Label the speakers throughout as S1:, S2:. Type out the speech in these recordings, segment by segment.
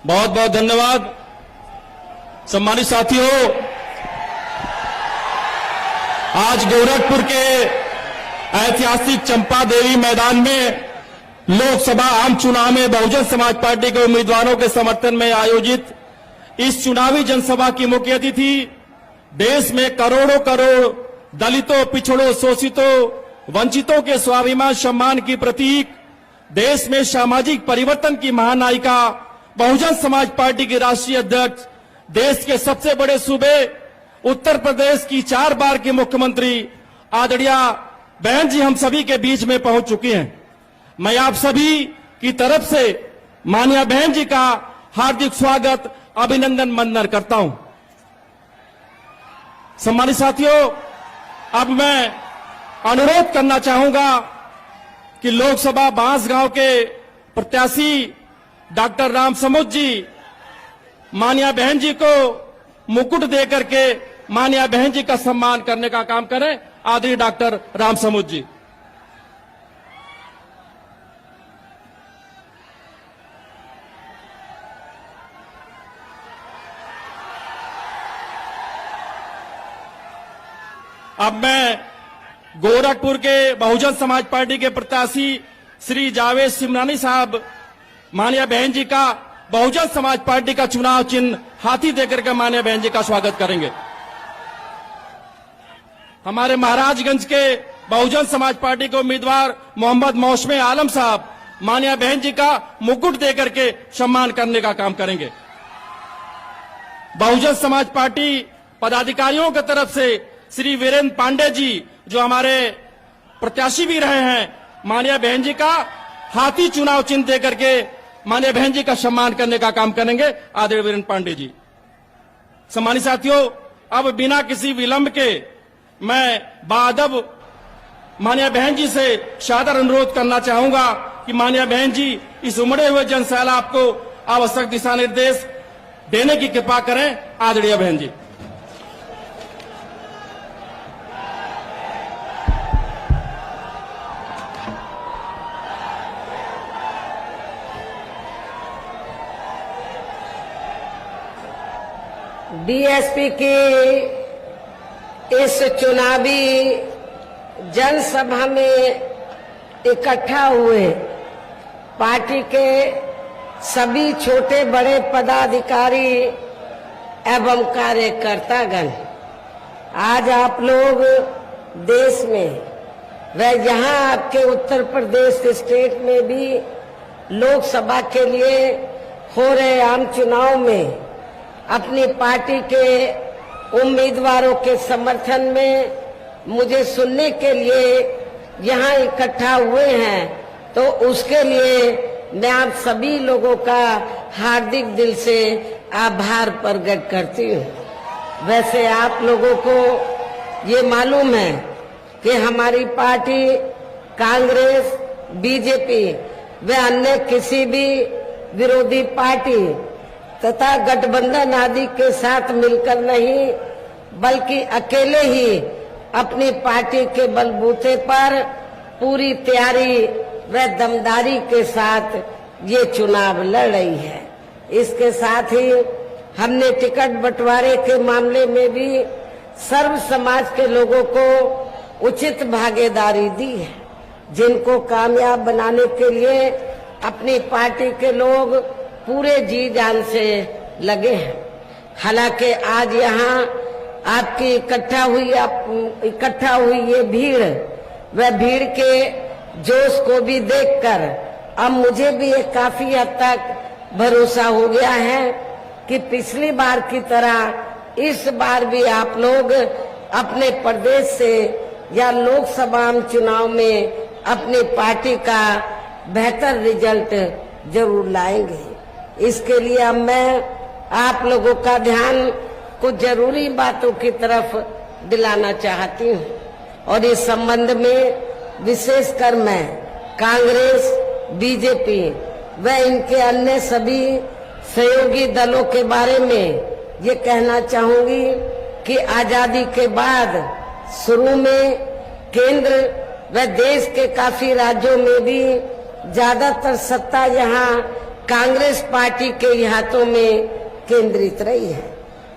S1: बहुत बहुत धन्यवाद। सम्मानित साथियों, आज गोरखपुर के ऐतिहासिक चंपा देवी मैदान में लोकसभा आम चुनाव में बहुजन समाज पार्टी के उम्मीदवारों के समर्थन में आयोजित इस चुनावी जनसभा की मुख्य अतिथि देश में करोड़ों करोड़ दलितों, पिछड़ों, शोषितों, वंचितों के स्वाभिमान सम्मान की प्रतीक, देश में सामाजिक परिवर्तन की महानायिका, बहुजन समाज पार्टी की राष्ट्रीय अध्यक्ष, देश के सबसे बड़े सूबे उत्तर प्रदेश की 4 बार की मुख्यमंत्री आदरणीय बहन जी हम सभी के बीच में पहुंच चुकी हैं। मैं आप सभी की तरफ से माननीय बहन जी का हार्दिक स्वागत, अभिनंदन, वंदन करता हूं। सम्मानित साथियों, अब मैं अनुरोध करना चाहूंगा कि लोकसभा बांसगांव के प्रत्याशी डॉक्टर रामसमुद्र जी माननीय बहन जी को मुकुट देकर के माननीय बहन जी का सम्मान करने का काम करें। आदरणीय डॉक्टर रामसमुद्र जी। अब मैं गोरखपुर के बहुजन समाज पार्टी के प्रत्याशी श्री जावेद सिमरानी साहब माननीय बहन जी का बहुजन समाज पार्टी का चुनाव चिन्ह हाथी देकर के माननीय बहन जी का स्वागत करेंगे। हमारे महाराजगंज के बहुजन समाज पार्टी के उम्मीदवार मोहम्मद मौसमे आलम साहब माननीय बहन जी का मुकुट देकर के सम्मान करने का काम करेंगे। बहुजन समाज पार्टी पदाधिकारियों की तरफ से श्री वीरेंद्र पांडे जी जो हमारे प्रत्याशी भी रहे हैं, माननीय बहन जी का हाथी चुनाव चिन्ह देकर के माननीय बहन जी का सम्मान करने का काम करेंगे। आदरणीय वीरेंद्र पांडे जी। सम्मानित साथियों, अब बिना किसी विलंब के मैं बाअदब माननीय बहन जी से सादर अनुरोध करना चाहूंगा कि माननीय बहन जी इस उमड़े हुए जनसैलाब को आवश्यक दिशा निर्देश देने की कृपा करें। आदरणीय बहन जी।
S2: बीएसपी की इस चुनावी जनसभा में इकट्ठा हुए पार्टी के सभी छोटे बड़े पदाधिकारी एवं कार्यकर्तागण, आज आप लोग देश में व यहाँ आपके उत्तर प्रदेश स्टेट में भी लोकसभा के लिए हो रहे आम चुनाव में अपनी पार्टी के उम्मीदवारों के समर्थन में मुझे सुनने के लिए यहाँ इकट्ठा हुए हैं, तो उसके लिए मैं आप सभी लोगों का हार्दिक दिल से आभार प्रकट करती हूँ। वैसे आप लोगों को ये मालूम है कि हमारी पार्टी कांग्रेस, बीजेपी व अन्य किसी भी विरोधी पार्टी तथा गठबंधन आदि के साथ मिलकर नहीं, बल्कि अकेले ही अपनी पार्टी के बलबूते पर पूरी तैयारी व दमदारी के साथ ये चुनाव लड़ रही है। इसके साथ ही हमने टिकट बंटवारे के मामले में भी सर्व समाज के लोगों को उचित भागीदारी दी है, जिनको कामयाब बनाने के लिए अपनी पार्टी के लोग पूरे जी जान से लगे हैं। हालांकि आज यहाँ आपकी इकट्ठा हुई ये भीड़, वह भीड़ के जोश को भी देखकर अब मुझे भी एक काफी हद तक भरोसा हो गया है कि पिछली बार की तरह इस बार भी आप लोग अपने प्रदेश से या लोकसभा चुनाव में अपनी पार्टी का बेहतर रिजल्ट जरूर लाएंगे। इसके लिए अब मैं आप लोगों का ध्यान कुछ जरूरी बातों की तरफ दिलाना चाहती हूँ, और इस संबंध में विशेषकर मैं कांग्रेस, बीजेपी व इनके अन्य सभी सहयोगी दलों के बारे में ये कहना चाहूंगी कि आजादी के बाद शुरू में केंद्र व देश के काफी राज्यों में भी ज्यादातर सत्ता यहाँ कांग्रेस पार्टी के ही हाथों में केंद्रित रही है,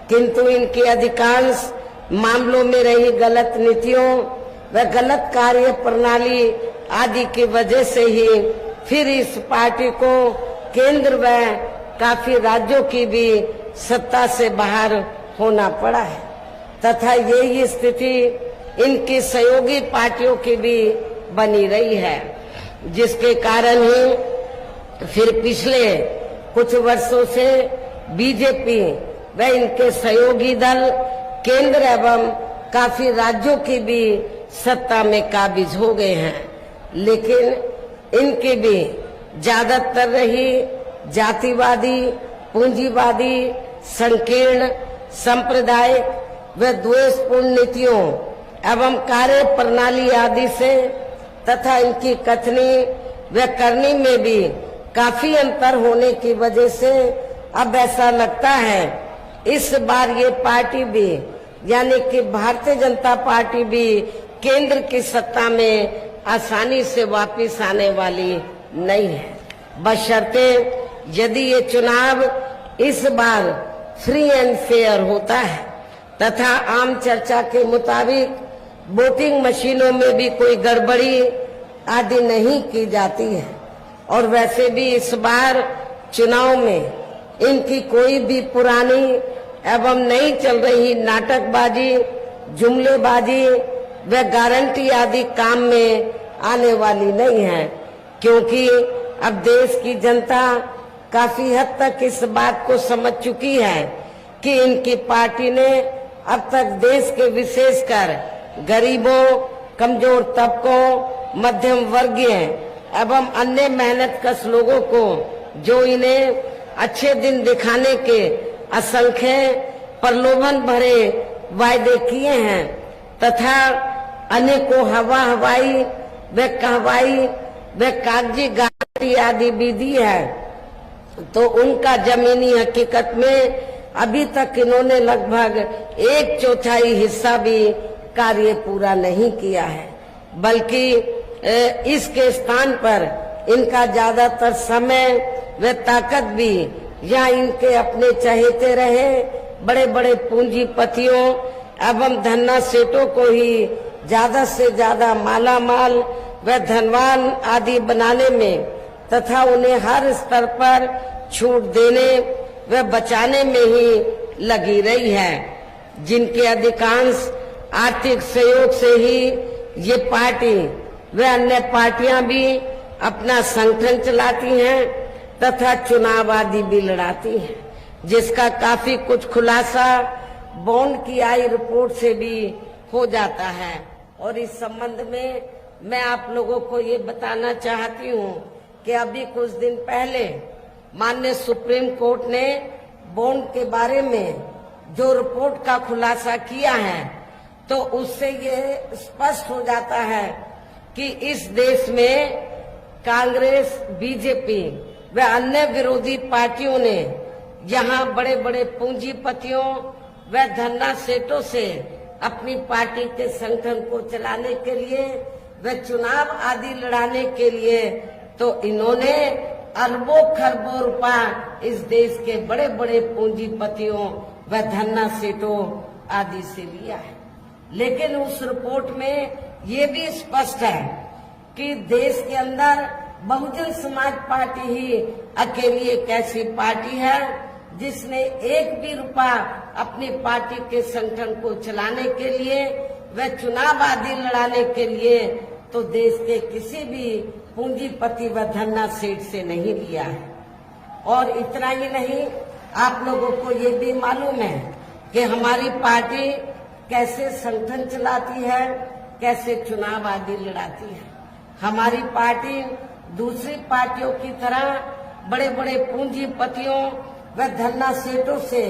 S2: किंतु इनकी अधिकांश मामलों में रही गलत नीतियों व गलत कार्य प्रणाली आदि की वजह से ही फिर इस पार्टी को केंद्र व काफी राज्यों की भी सत्ता से बाहर होना पड़ा है तथा यही स्थिति इनकी सहयोगी पार्टियों की भी बनी रही है, जिसके कारण ही फिर पिछले कुछ वर्षों से बीजेपी व इनके सहयोगी दल केंद्र एवं काफी राज्यों की भी सत्ता में काबिज हो गए हैं, लेकिन इनकी भी ज्यादातर रही जातिवादी, पूंजीवादी, संकीर्ण, सांप्रदायिक व द्वेषपूर्ण नीतियों एवं कार्य प्रणाली आदि से तथा इनकी कथनी व करनी में भी काफी अंतर होने की वजह से अब ऐसा लगता है इस बार ये पार्टी भी यानी कि भारतीय जनता पार्टी भी केंद्र की सत्ता में आसानी से वापस आने वाली नहीं है, बशर्ते यदि ये चुनाव इस बार फ्री एंड फेयर होता है तथा आम चर्चा के मुताबिक वोटिंग मशीनों में भी कोई गड़बड़ी आदि नहीं की जाती है। और वैसे भी इस बार चुनाव में इनकी कोई भी पुरानी एवं नई चल रही नाटकबाजी, जुमलेबाजी व गारंटी आदि काम में आने वाली नहीं है, क्योंकि अब देश की जनता काफी हद तक इस बात को समझ चुकी है कि इनकी पार्टी ने अब तक देश के विशेषकर गरीबों, कमजोर तबकों, मध्यम वर्गीय एवं अन्य मेहनतकश लोगों को जो इन्हें अच्छे दिन दिखाने के असंख्य प्रलोभन भरे वायदे किए हैं तथा अनेकों हवाई व कहवाई व कागजी गारंटी आदि भी दी है, तो उनका जमीनी हकीकत में अभी तक इन्होंने लगभग 1/4 हिस्सा भी कार्य पूरा नहीं किया है, बल्कि इसके स्थान पर इनका ज्यादातर समय व ताकत भी या इनके अपने चहेते रहे बड़े बड़े पूंजीपतियों एवं धन्ना सेठों को ही ज्यादा से ज्यादा माला माल व धनवान आदि बनाने में तथा उन्हें हर स्तर पर छूट देने व बचाने में ही लगी रही है, जिनके अधिकांश आर्थिक सहयोग से ही ये पार्टी व अन्य पार्टियां भी अपना संगठन चलाती हैं तथा चुनाव आदि भी लड़ाती हैं, जिसका काफी कुछ खुलासा बॉन्ड की आई रिपोर्ट से भी हो जाता है। और इस संबंध में मैं आप लोगों को ये बताना चाहती हूँ कि अभी कुछ दिन पहले माननीय सुप्रीम कोर्ट ने बॉन्ड के बारे में जो रिपोर्ट का खुलासा किया है, तो उससे ये स्पष्ट हो जाता है कि इस देश में कांग्रेस, बीजेपी व अन्य विरोधी पार्टियों ने यहाँ बड़े बड़े पूंजीपतियों व धन्ना सेठों से अपनी पार्टी के संगठन को चलाने के लिए व चुनाव आदि लड़ाने के लिए तो इन्होंने अरबों खरबों रुपया इस देश के बड़े बड़े पूंजीपतियों व धन्ना सेठों आदि से लिया है। लेकिन उस रिपोर्ट में ये भी स्पष्ट है कि देश के अंदर बहुजन समाज पार्टी ही अकेली एक ऐसी पार्टी है जिसने एक भी रुपया अपनी पार्टी के संगठन को चलाने के लिए व चुनाव आदि लड़ाने के लिए तो देश के किसी भी पूंजीपति व धन्ना सेठ से नहीं लिया है। और इतना ही नहीं, आप लोगों को ये भी मालूम है कि हमारी पार्टी कैसे संगठन चलाती है, कैसे चुनाव आदि लड़ाती है। हमारी पार्टी दूसरी पार्टियों की तरह बड़े बड़े पूंजीपतियों व धन्ना सेठों से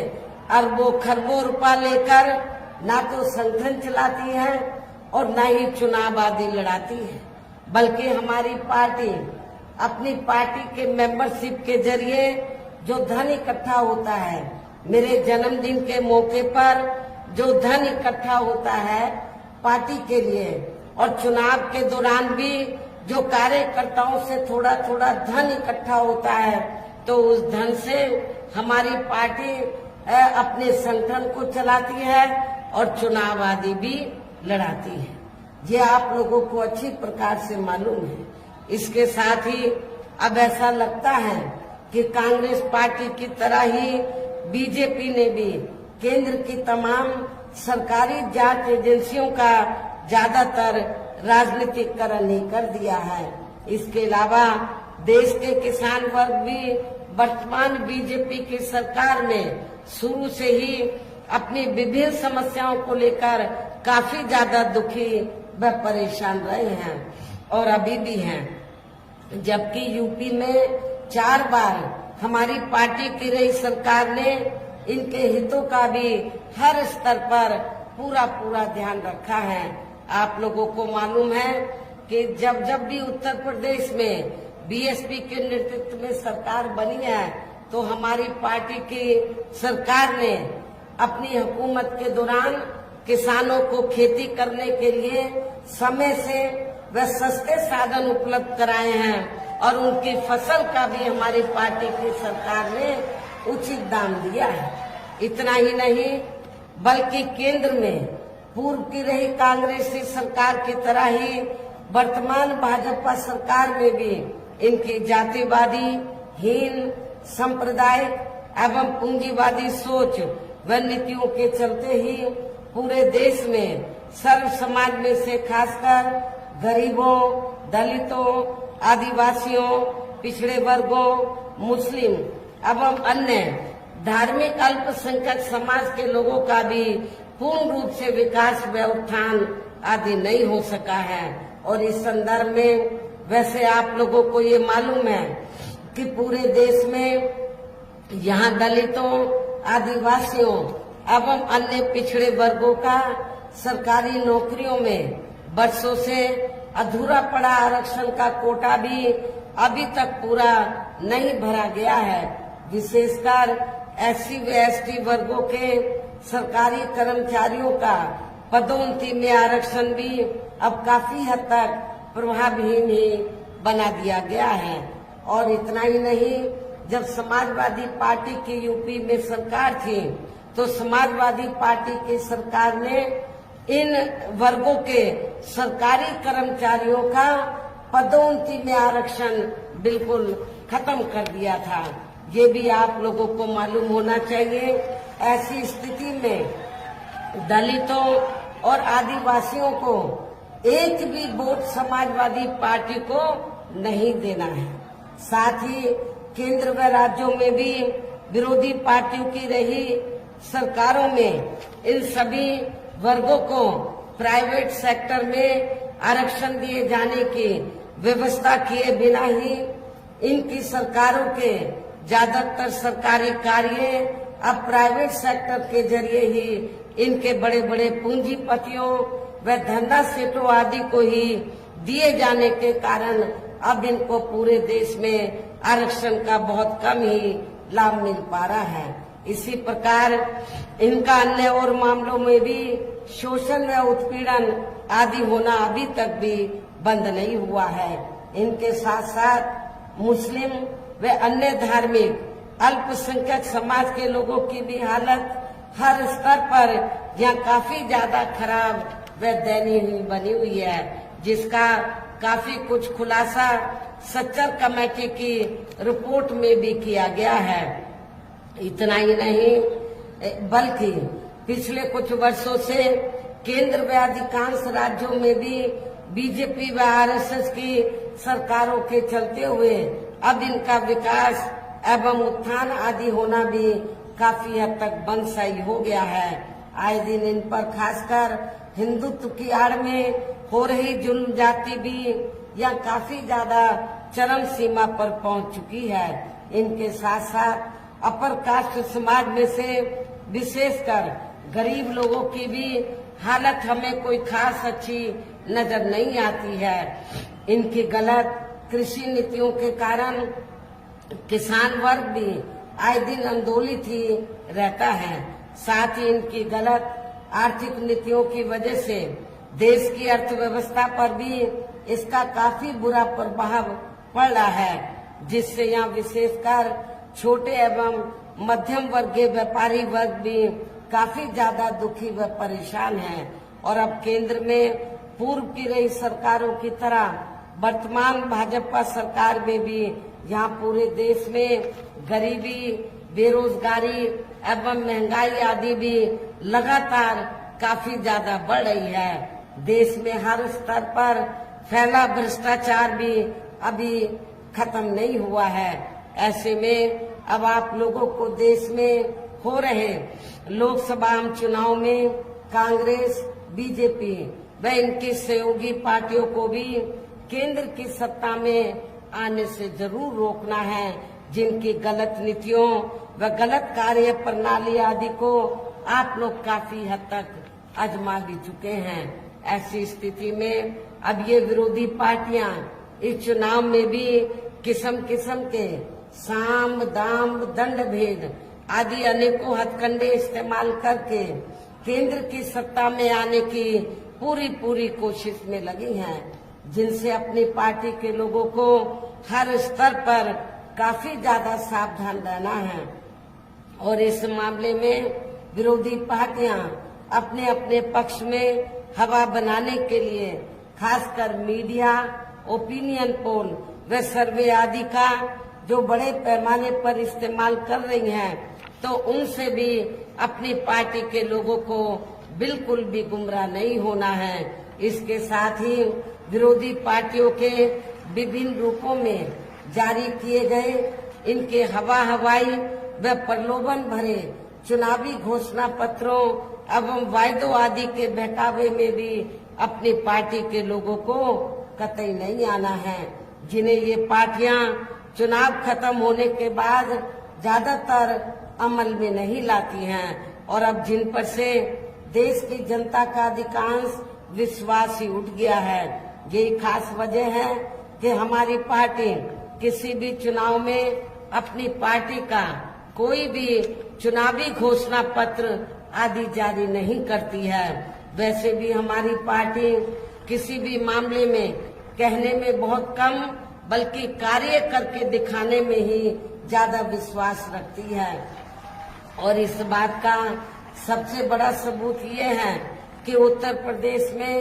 S2: अरबों खरबों रुपया लेकर ना तो संगठन चलाती है और न ही चुनाव आदि लड़ाती है, बल्कि हमारी पार्टी अपनी पार्टी के मेंबरशिप के जरिए जो धन इकट्ठा होता है, मेरे जन्मदिन के मौके पर जो धन इकट्ठा होता है पार्टी के लिए और चुनाव के दौरान भी जो कार्यकर्ताओं से थोड़ा थोड़ा धन इकट्ठा होता है, तो उस धन से हमारी पार्टी अपने संगठन को चलाती है और चुनाव आदि भी लड़ाती है। ये आप लोगों को अच्छी प्रकार से मालूम है। इसके साथ ही अब ऐसा लगता है कि कांग्रेस पार्टी की तरह ही बीजेपी ने भी केंद्र की तमाम सरकारी जांच एजेंसियों का ज्यादातर राजनीतिकरण ही कर दिया है। इसके अलावा देश के किसान वर्ग भी वर्तमान बीजेपी की सरकार में शुरू से ही अपनी विभिन्न समस्याओं को लेकर काफी ज्यादा दुखी व परेशान रहे हैं और अभी भी हैं। जबकि यूपी में 4 बार हमारी पार्टी की रही सरकार ने इनके हितों का भी हर स्तर पर पूरा ध्यान रखा है। आप लोगों को मालूम है कि जब भी उत्तर प्रदेश में बीएसपी के नेतृत्व में सरकार बनी है तो हमारी पार्टी की सरकार ने अपनी हुकूमत के दौरान किसानों को खेती करने के लिए समय से व सस्ते साधन उपलब्ध कराए हैं और उनकी फसल का भी हमारी पार्टी की सरकार ने उचित दाम दिया है। इतना ही नहीं बल्कि केंद्र में पूर्व की रही कांग्रेसी सरकार की तरह ही वर्तमान भाजपा सरकार में भी इनकी जातिवादी, हीन, सांप्रदायिक एवं पूंजीवादी सोच व नीतियों के चलते ही पूरे देश में सर्व समाज में से खासकर गरीबों, दलितों, आदिवासियों, पिछड़े वर्गों, मुस्लिम एवं अन्य धार्मिक अल्पसंख्यक समाज के लोगों का भी पूर्ण रूप से विकास व उत्थान आदि नहीं हो सका है। और इस संदर्भ में वैसे आप लोगों को ये मालूम है कि पूरे देश में यहाँ दलितों, आदिवासियों एवं अन्य पिछड़े वर्गों का सरकारी नौकरियों में वर्षों से अधूरा पड़ा आरक्षण का कोटा भी अभी तक पूरा नहीं भरा गया है। विशेषकर एससी व एसटी वर्गों के सरकारी कर्मचारियों का पदोन्नति में आरक्षण भी अब काफी हद तक प्रभावहीन ही बना दिया गया है। और इतना ही नहीं, जब समाजवादी पार्टी की यूपी में सरकार थी तो समाजवादी पार्टी की सरकार ने इन वर्गों के सरकारी कर्मचारियों का पदोन्नति में आरक्षण बिल्कुल खत्म कर दिया था। ये भी आप लोगों को मालूम होना चाहिए। ऐसी स्थिति में दलितों और आदिवासियों को एक भी वोट समाजवादी पार्टी को नहीं देना है। साथ ही केंद्र व राज्यों में भी विरोधी पार्टियों की रही सरकारों में इन सभी वर्गों को प्राइवेट सेक्टर में आरक्षण दिए जाने की व्यवस्था किए बिना ही इनकी सरकारों के ज्यादातर सरकारी कार्य अब प्राइवेट सेक्टर के जरिए ही इनके बड़े बड़े पूंजीपतियों व धंधा सेठों आदि को ही दिए जाने के कारण अब इनको पूरे देश में आरक्षण का बहुत कम ही लाभ मिल पा रहा है। इसी प्रकार इनका अन्य और मामलों में भी शोषण व उत्पीड़न आदि होना अभी तक भी बंद नहीं हुआ है। इनके साथ साथ मुस्लिम व अन्य धार्मिक अल्पसंख्यक समाज के लोगों की भी हालत हर स्तर पर यहाँ काफी ज्यादा खराब व दयनीय बनी हुई है, जिसका काफी कुछ खुलासा सच्चर कमेटी की रिपोर्ट में भी किया गया है। इतना ही नहीं बल्कि पिछले कुछ वर्षों से केंद्र व अधिकांश राज्यों में भी बीजेपी व आरएसएस की सरकारों के चलते हुए अब इनका विकास एवं उत्थान आदि होना भी काफी हद तक बंदशाही हो गया है। आए दिन इन पर खासकर हिंदुत्व की आड़ में हो रही जुल्म जाति भी यह काफी ज्यादा चरम सीमा पर पहुंच चुकी है। इनके साथ साथ अपर कास्ट समाज में से विशेषकर गरीब लोगों की भी हालत हमें कोई खास अच्छी नजर नहीं आती है। इनकी गलत कृषि नीतियों के कारण किसान वर्ग भी आए दिन आंदोलित ही रहता है। साथ ही इनकी गलत आर्थिक नीतियों की वजह से देश की अर्थव्यवस्था पर भी इसका काफी बुरा प्रभाव पड़ रहा है, जिससे यहाँ विशेषकर छोटे एवं मध्यम वर्गीय व्यापारी वर्ग भी काफी ज्यादा दुखी व परेशान हैं। और अब केंद्र में पूर्व की रही सरकारों की तरह वर्तमान भाजपा सरकार में भी यहाँ पूरे देश में गरीबी, बेरोजगारी एवं महंगाई आदि भी लगातार काफी ज्यादा बढ़ रही है। देश में हर स्तर पर फैला भ्रष्टाचार भी अभी खत्म नहीं हुआ है। ऐसे में अब आप लोगों को देश में हो रहे लोकसभा चुनाव में कांग्रेस, बीजेपी व इनकी सहयोगी पार्टियों को भी केंद्र की सत्ता में आने से जरूर रोकना है, जिनकी गलत नीतियों व गलत कार्य प्रणाली आदि को आप लोग काफी हद तक आजमा भी चुके हैं। ऐसी स्थिति में अब ये विरोधी पार्टियां इस चुनाव में भी किस्म किस्म के साम, दाम, दंड भेद आदि अनेकों हथकंडे इस्तेमाल करके केंद्र की सत्ता में आने की पूरी कोशिश में लगी हैं, जिनसे अपनी पार्टी के लोगों को हर स्तर पर काफी ज्यादा सावधान रहना है। और इस मामले में विरोधी पार्टियां अपने अपने पक्ष में हवा बनाने के लिए खासकर मीडिया, ओपिनियन पोल व सर्वे आदि का जो बड़े पैमाने पर इस्तेमाल कर रही हैं, तो उनसे भी अपनी पार्टी के लोगों को बिल्कुल भी गुमराह नहीं होना है। इसके साथ ही विरोधी पार्टियों के विभिन्न रूपों में जारी किए गए इनके हवाई व प्रलोभन भरे चुनावी घोषणा पत्रों एवं वायदों आदि के बहकावे में भी अपनी पार्टी के लोगों को कतई नहीं आना है, जिन्हें ये पार्टियां चुनाव खत्म होने के बाद ज्यादातर अमल में नहीं लाती हैं। और अब जिन पर से देश की जनता का अधिकांश विश्वास ही उठ गया है। यही खास वजह है कि हमारी पार्टी किसी भी चुनाव में अपनी पार्टी का कोई भी चुनावी घोषणा पत्र आदि जारी नहीं करती है। वैसे भी हमारी पार्टी किसी भी मामले में कहने में बहुत कम बल्कि कार्य करके दिखाने में ही ज्यादा विश्वास रखती है। और इस बात का सबसे बड़ा सबूत ये है कि उत्तर प्रदेश में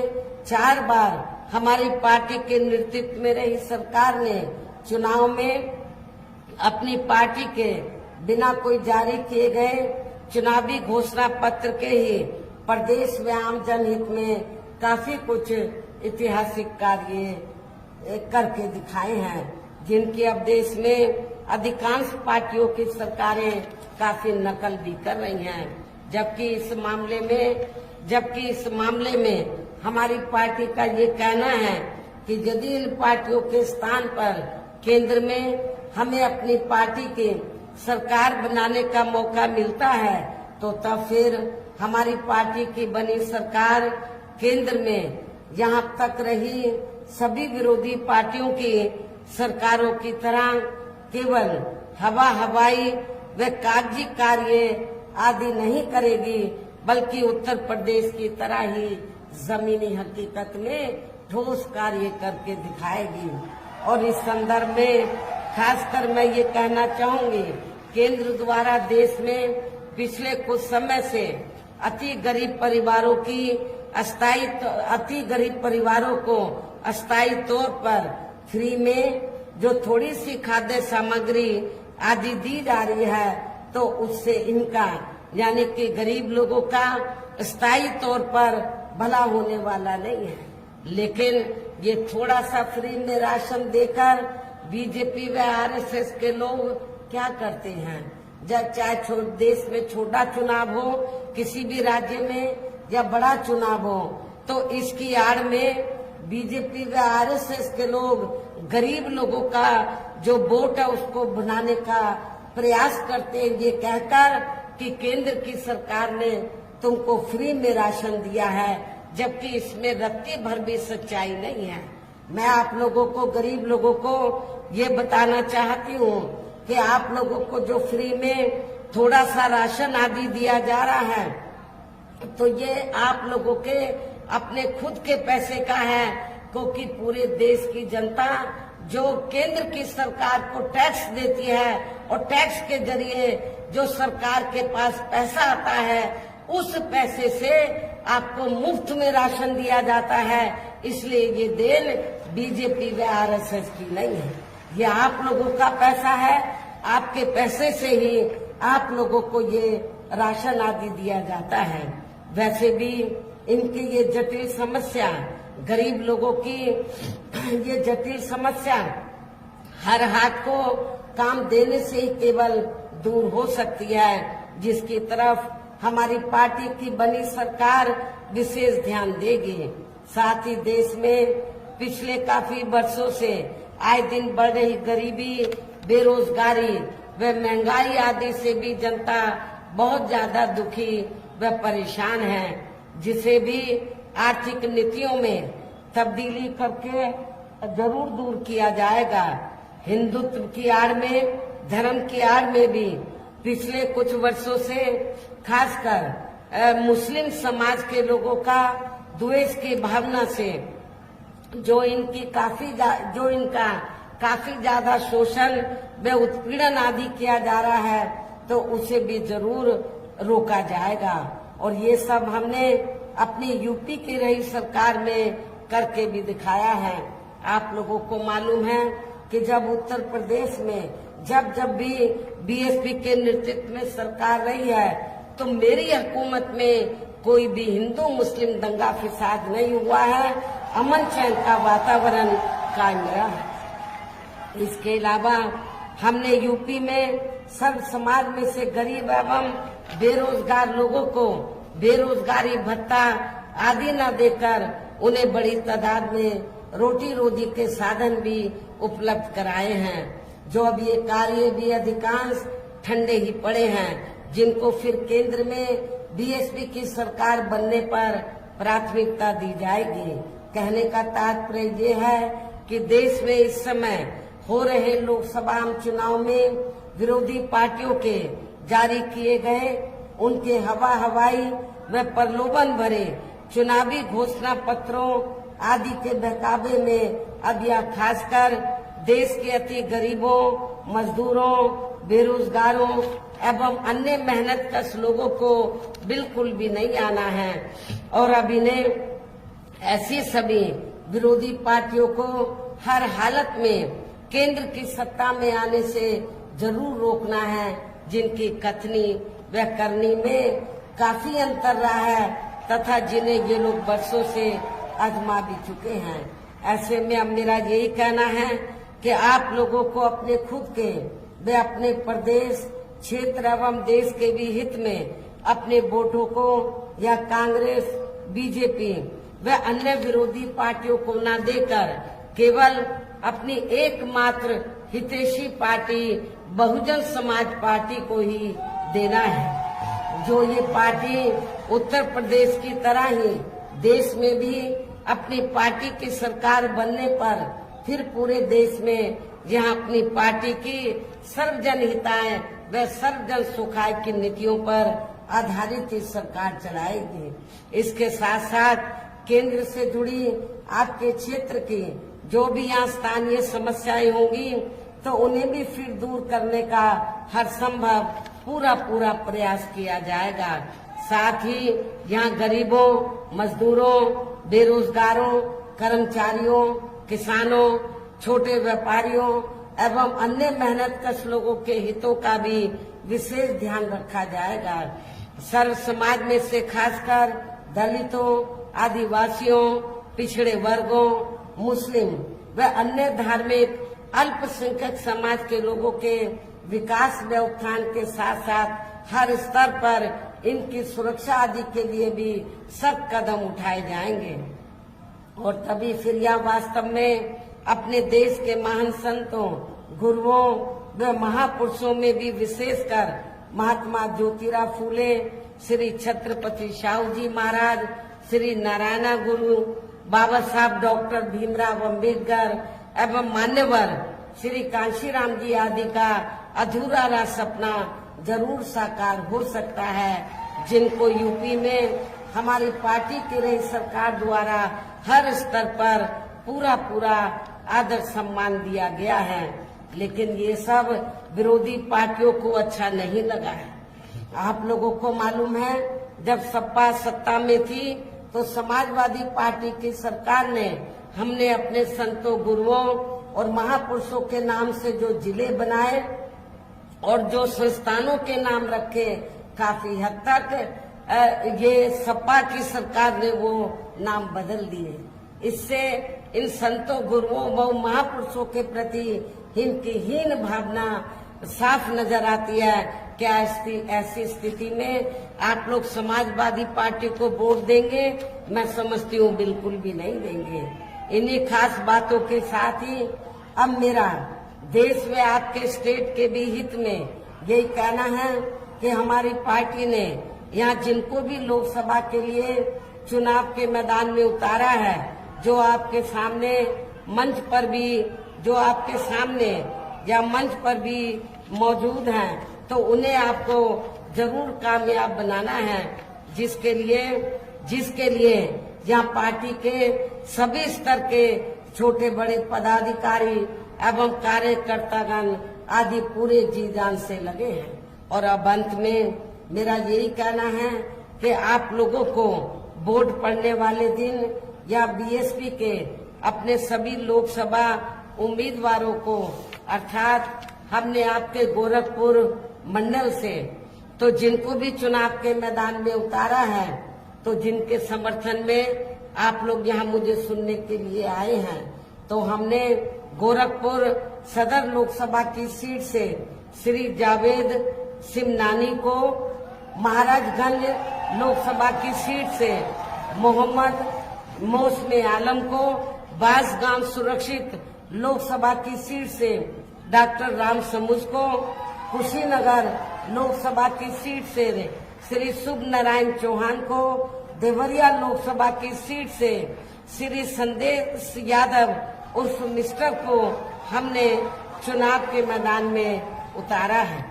S2: 4 बार हमारी पार्टी के नेतृत्व में रही सरकार ने चुनाव में अपनी पार्टी के बिना कोई जारी किए गए चुनावी घोषणा पत्र के ही प्रदेश में आम जनहित में काफी कुछ ऐतिहासिक कार्य करके दिखाए हैं, जिनकी अब देश में अधिकांश पार्टियों की सरकारें काफी नकल भी कर रही हैं। जबकि इस मामले में हमारी पार्टी का ये कहना है कि यदि इन पार्टियों के स्थान पर केंद्र में हमें अपनी पार्टी की सरकार बनाने का मौका मिलता है, तो तब फिर हमारी पार्टी की बनी सरकार केंद्र में यहाँ तक रही सभी विरोधी पार्टियों की सरकारों की तरह केवल हवाई व कागजी कार्य आदि नहीं करेगी, बल्कि उत्तर प्रदेश की तरह ही जमीनी हकीकत में ठोस कार्य करके दिखाएगी। और इस संदर्भ में खासकर मैं ये कहना चाहूंगी, केंद्र द्वारा देश में पिछले कुछ समय से अति गरीब परिवारों को अस्थायी तौर पर फ्री में जो थोड़ी सी खाद्य सामग्री आदि दी जा रही है, तो उससे इनका यानी कि गरीब लोगों का स्थायी तौर पर भला होने वाला नहीं है। लेकिन ये थोड़ा सा फ्री में राशन देकर बीजेपी व आरएसएस के लोग क्या करते हैं, जब चाहे देश में छोटा चुनाव हो, किसी भी राज्य में या बड़ा चुनाव हो, तो इसकी आड़ में बीजेपी व आरएसएस के लोग गरीब लोगों का जो वोट है उसको बनाने का प्रयास करते हैं, ये कहकर कि केंद्र की सरकार ने तुमको फ्री में राशन दिया है, जबकि इसमें रत्ती भर भी सच्चाई नहीं है। मैं आप लोगों को, गरीब लोगों को ये बताना चाहती हूँ कि आप लोगों को जो फ्री में थोड़ा सा राशन आदि दिया जा रहा है, तो ये आप लोगों के अपने खुद के पैसे का है, क्योंकि पूरे देश की जनता जो केंद्र की सरकार को टैक्स देती है और टैक्स के जरिए जो सरकार के पास पैसा आता है, उस पैसे से आपको मुफ्त में राशन दिया जाता है। इसलिए ये देन बीजेपी व आरएसएस की नहीं है, ये आप लोगों का पैसा है। आपके पैसे से ही आप लोगों को ये राशन आदि दिया जाता है। वैसे भी इनकी ये जटिल समस्या, गरीब लोगों की ये जटिल समस्या हर हाथ को काम देने से ही केवल दूर हो सकती है, जिसकी तरफ हमारी पार्टी की बनी सरकार विशेष ध्यान देगी। साथ ही देश में पिछले काफी वर्षों से आए दिन बढ़ रही गरीबी, बेरोजगारी व महंगाई आदि से भी जनता बहुत ज्यादा दुखी व परेशान है, जिसे भी आर्थिक नीतियों में तब्दीली करके जरूर दूर किया जाएगा। हिंदुत्व की आड़ में, धर्म की आड़ में भी पिछले कुछ वर्षों से खासकर मुस्लिम समाज के लोगों का द्वेष की भावना से जो इनका काफी ज्यादा शोषण व उत्पीड़न आदि किया जा रहा है, तो उसे भी जरूर रोका जाएगा। और ये सब हमने अपनी यूपी की रही सरकार में करके भी दिखाया है। आप लोगों को मालूम है कि जब उत्तर प्रदेश में जब भी बीएसपी के नेतृत्व में सरकार रही है, तो मेरी हुकूमत में कोई भी हिंदू मुस्लिम दंगा फिसाद नहीं हुआ है, अमन चैन का वातावरण कायम रहा है। इसके अलावा हमने यूपी में सर्व समाज में से गरीब एवं बेरोजगार लोगों को बेरोजगारी भत्ता आदि न देकर उन्हें बड़ी तादाद में रोटी रोजी के साधन भी उपलब्ध कराए हैं। जो अब ये कार्य भी अधिकांश ठंडे ही पड़े हैं, जिनको फिर केंद्र में बीएसपी की सरकार बनने पर प्राथमिकता दी जाएगी। कहने का तात्पर्य ये है कि देश में इस समय हो रहे लोकसभा आम चुनाव में विरोधी पार्टियों के जारी किए गए उनके हवाई व प्रलोभन भरे चुनावी घोषणा पत्रों आदि के बहकावे में अब यह खासकर देश के अति गरीबों, मजदूरों, बेरोजगारों एवं अन्य मेहनतकश लोगों को बिल्कुल भी नहीं आना है। और अब इन्हें ऐसी सभी विरोधी पार्टियों को हर हालत में केंद्र की सत्ता में आने से जरूर रोकना है, जिनकी कथनी व करनी में काफी अंतर रहा है तथा जिन्हें ये लोग वर्षों से आजमा भी चुके हैं। ऐसे में अब मेरा यही कहना है कि आप लोगों को अपने खुद के व अपने प्रदेश, क्षेत्र एवं देश के भी हित में अपने वोटों को या कांग्रेस, बीजेपी व अन्य विरोधी पार्टियों को न देकर केवल अपनी एकमात्र हितैषी पार्टी बहुजन समाज पार्टी को ही देना है। जो ये पार्टी उत्तर प्रदेश की तरह ही देश में भी अपनी पार्टी की सरकार बनने पर फिर पूरे देश में यहाँ अपनी पार्टी की सर्वजन हिताय व सर्वजन सुखाय की नीतियों पर आधारित ही सरकार चलाएगी। इसके साथ साथ केंद्र से जुड़ी आपके क्षेत्र की जो भी यहाँ स्थानीय समस्याएं होंगी, तो उन्हें भी फिर दूर करने का हर संभव पूरा प्रयास किया जाएगा। साथ ही यहाँ गरीबों, मजदूरों, बेरोजगारों, कर्मचारियों, किसानों, छोटे व्यापारियों एवं अन्य मेहनतकश लोगों के हितों का भी विशेष ध्यान रखा जाएगा। सर्व समाज में से खासकर दलितों, आदिवासियों, पिछड़े वर्गों, मुस्लिम व अन्य धार्मिक अल्पसंख्यक समाज के लोगों के विकास व उत्थान के साथ साथ हर स्तर पर इनकी सुरक्षा आदि के लिए भी सख्त कदम उठाए जाएंगे। और तभी फिर यह वास्तव में अपने देश के महान संतों, गुरुओं व महापुरुषों में भी विशेषकर महात्मा ज्योतिराव फूले, श्री छत्रपति शाहू जी महाराज, श्री नारायण गुरु, बाबा साहब डॉक्टर भीमराव अम्बेडकर एवं मान्यवर श्री कांशीराम जी आदि का अधूरा रहा सपना जरूर साकार हो सकता है, जिनको यूपी में हमारी पार्टी की रही सरकार द्वारा हर स्तर पर पूरा आदर सम्मान दिया गया है। लेकिन ये सब विरोधी पार्टियों को अच्छा नहीं लगा है। आप लोगों को मालूम है, जब सपा सत्ता में थी तो समाजवादी पार्टी की सरकार ने हमने अपने संतों, गुरुओं और महापुरुषों के नाम से जो जिले बनाए और जो संस्थानों के नाम रखे, काफी हद तक ये सपा की सरकार ने वो नाम बदल दिए। इससे इन संतों, गुरुओं व महापुरुषों के प्रति इनकी हीन भावना साफ नजर आती है। क्या ऐसी स्थिति में आप लोग समाजवादी पार्टी को वोट देंगे? मैं समझती हूँ बिल्कुल भी नहीं देंगे। इन्हीं खास बातों के साथ ही अब मेरा देश में आपके स्टेट के भी हित में यही कहना है कि हमारी पार्टी ने यहाँ जिनको भी लोकसभा के लिए चुनाव के मैदान में उतारा है, जो आपके सामने मंच पर भी, जो आपके सामने या मंच पर भी मौजूद हैं, तो उन्हें आपको जरूर कामयाब बनाना है, जिसके लिए यहाँ पार्टी के सभी स्तर के छोटे बड़े पदाधिकारी एवं कार्यकर्तागण आदि पूरे जी जान से लगे हैं। और अब अंत में मेरा यही कहना है कि आप लोगों को वोट पड़ने वाले दिन या बीएसपी के अपने सभी लोकसभा उम्मीदवारों को, अर्थात हमने आपके गोरखपुर मंडल से तो जिनको भी चुनाव के मैदान में उतारा है, तो जिनके समर्थन में आप लोग यहाँ मुझे सुनने के लिए आए हैं, तो हमने गोरखपुर सदर लोकसभा की सीट से श्री जावेद सिमनानी को, महाराजगंज लोकसभा की सीट से मोहम्मद मौसमे आलम को, बांसगांव सुरक्षित लोकसभा की सीट से डॉक्टर राम समुज को, कुशीनगर लोकसभा की सीट से श्री शुभ नारायण चौहान को, देवरिया लोकसभा की सीट से श्री संदेश यादव उर्फ मिस्टर को हमने चुनाव के मैदान में उतारा है।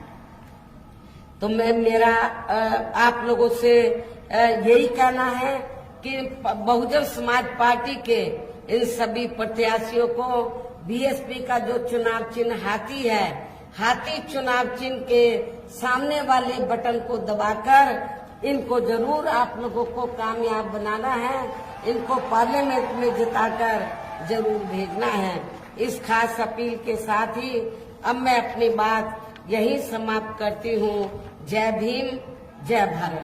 S2: तो मेरा आप लोगों से यही कहना है कि बहुजन समाज पार्टी के इन सभी प्रत्याशियों को बीएसपी का जो चुनाव चिन्ह हाथी है, हाथी चुनाव चिन्ह के सामने वाले बटन को दबाकर इनको जरूर आप लोगों को कामयाब बनाना है, इनको पार्लियामेंट में जिताकर जरूर भेजना है। इस खास अपील के साथ ही अब मैं अपनी बात यही समाप्त करती हूँ। जय भीम, जय भारत।